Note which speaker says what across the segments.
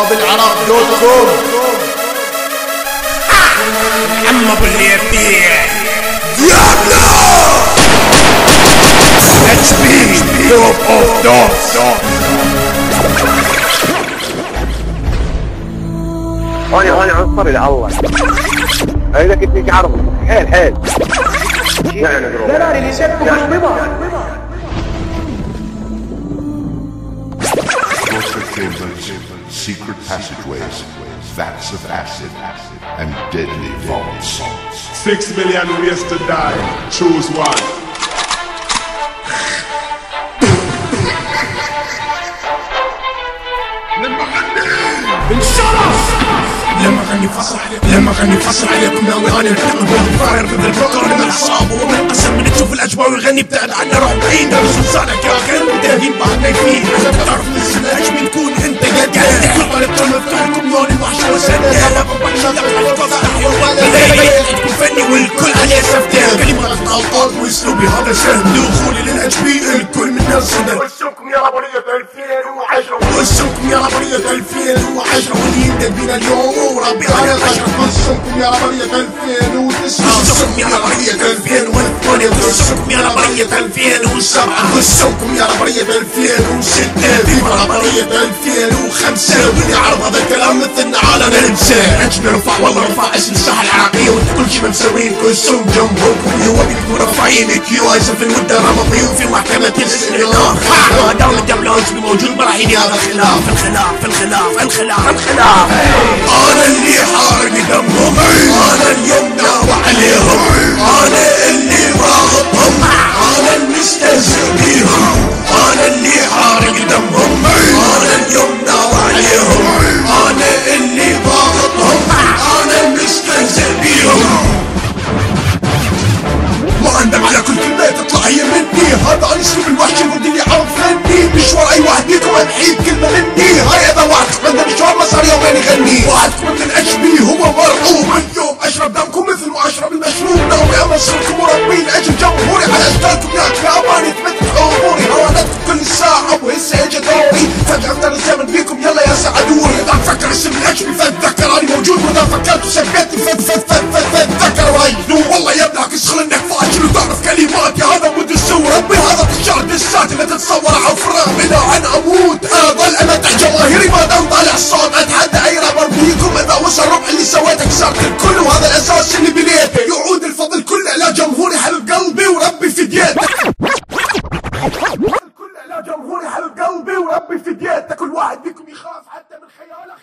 Speaker 1: بالعراق.com. عم ابو اليبيع ديابلو HP توب اوف دوس.
Speaker 2: انا عنصري لله. اذا كنت تيجي عرض حيل
Speaker 3: لا اللي يسبب بضا.
Speaker 4: Secret passageways, vats of acid, and deadly vaults.
Speaker 5: 6 million ways to die. Choose one.
Speaker 1: لما غني فصل عليكم يا وهاني الحلم والفاير مثل الفقر من العصاب ومن القسم من تشوف الاجواء ويغني ابتعد عنا روح بعيد درس لسانك يا كلب مداهين بعضنا فيه تعرف السلاح من تكون انت قد طالب مفتوحكم لون الوحش وسنة تكون فني والكل عليه سفتين كلمات غلطات واسلوبي هذا سهل دخولي للاتش بي الكل من الصدر. وسمكم يا ربرية 2010 وسمكم يا ربرية 2010 واللي يندق بينا اليوم وربي على العشرة. وسمكم يا ربرية 2009 وسمكم يا ربرية 2008 وسمكم يا ربرية 2007 وسمكم يا ربرية 2006 في ربرية 2005 واللي عرض هذا الكلام مثلنا على ننسى عجنا نرفع والله نرفع اسم الساحة العراقية وانت كل شي مسوين كلثوم جمهوركم هو بيكون رافعين كيو ايزن في المدة رمضي وفي محكمة الاستغلال دولة الدبلونز موجود براحين هذا الخلاف. انا اللي حارق دمهم انا اليوم ناوى عليهم انا اللي ضاغطهم انا المستهزئ بيهم انا اللي حارق دمهم انا اليوم ناوى عليهم انا اللي ضاغطهم انا المستهزئ بيهم. ما اندم على كل كلمة تطلع هي مني هذا عن اسلوب الوحش المودي اللي عرض فني مشوار اي واحد بيكم امحيد كلمة مني هاي اذا واحد تقدم مشوار ما صار يومين يغني واحدكم من الاتش بي هو مرعوب اليوم اشرب دمكم مثل ما اشرب المشروب ناوي امصركم وربي لاجل جمهوري على اشكالكم يا كلاباني تمدحوا اموري هوانتكم كل ساعة وهسه اجى دوري فجأة افتر الزمن بيكم يلا يا سعدوني اذا تفكر اسم الاتش بي فتذكر اني موجود واذا فكرت وسبيتني فتذكر وهي والله يا ابنك اشغل انك فاشل وتعرف كلماتي هذا مود السور ربي هذا تشار دسات اللي تتصور عفرة بلا عن اموت اظل امتع جماهيري ما دام طالع الصوت اتحدى اي رابر فيكم اذا وصل ربع اللي سويته كسرت الكل وهذا الاساس اللي بنيته يعود الفضل كله على جمهوري حبيب قلبي وربي فديته الكل على جمهوري حبيب قلبي وربي فديته كل واحد فيكم يخاف حتى من خياله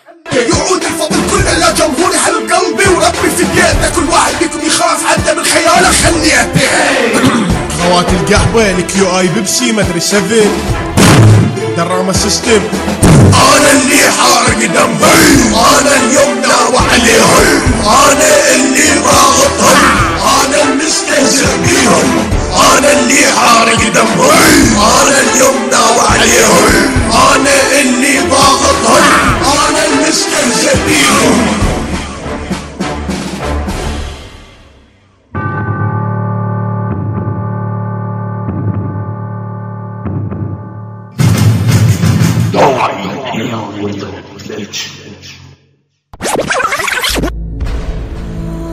Speaker 1: يعود الفضل كله على جمهوري حبيب قلبي وربي فديته كل واحد فيكم يخاف حتى من خياله خليته. خوات القهوة الكيو اي بيبسي مدري 7 دراما سيستم انا اللي حارق دمهم انا اليوم ناوى عليهم انا اللي ضاغطهم انا المستهزئ بيهم انا اللي حارق دمهم انا اليوم ناوى عليهم انا اللي ضاغطهم انا المستهزئ بيهم.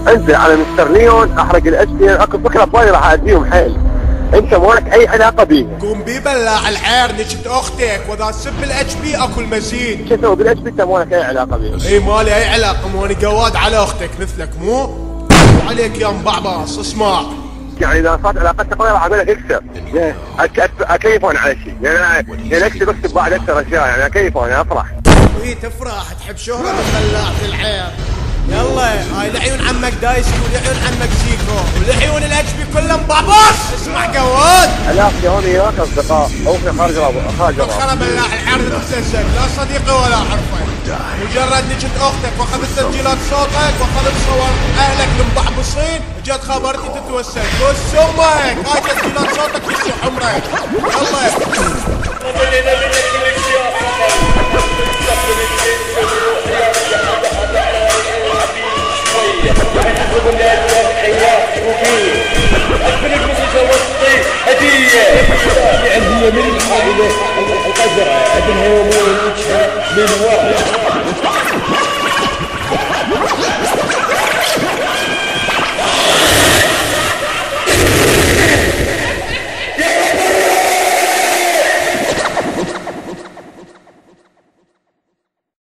Speaker 2: انزل على مستر ليون احرق الاتش بي اكو فكره ببالي راح اديهم حيل انت ما لك اي علاقه بيها.
Speaker 1: قوم ببلع العير نجد اختك واذا تسب الاتش بي اكو المزيد.
Speaker 2: شو تسوي بالاتش بي انت ما لك اي علاقه بيها.
Speaker 1: اي مالي اي علاقه مو انا قواد على اختك مثلك مو عليك يا مبعبص. اسمع
Speaker 2: يعني اذا صارت علاقتنا قويه راح اقول لك اكسب اكيفون على شيء يعني اكتب بعد اكثر اشياء يعني اكيفون افرح.
Speaker 1: وهي تفرح تحب شهرة ببلعت العير. يلا هاي لعيون عمك دايسي ولعيون عمك زيكو ولعيون الاتش بي كلهم بابوس. اسمع قواد
Speaker 2: علاقتي هون وياك اصدقاء او في خارج
Speaker 1: خرب بلع العير تتسلسل لا صديقي ولا عرفك مجرد نجد اختك واخذت تسجيلات صوتك واخذت صور اهلك المبعبصين جت خبرتي تتوسل وسمك هاي تسجيلات صوتك في عمرك.
Speaker 6: من القزرة ابن هو من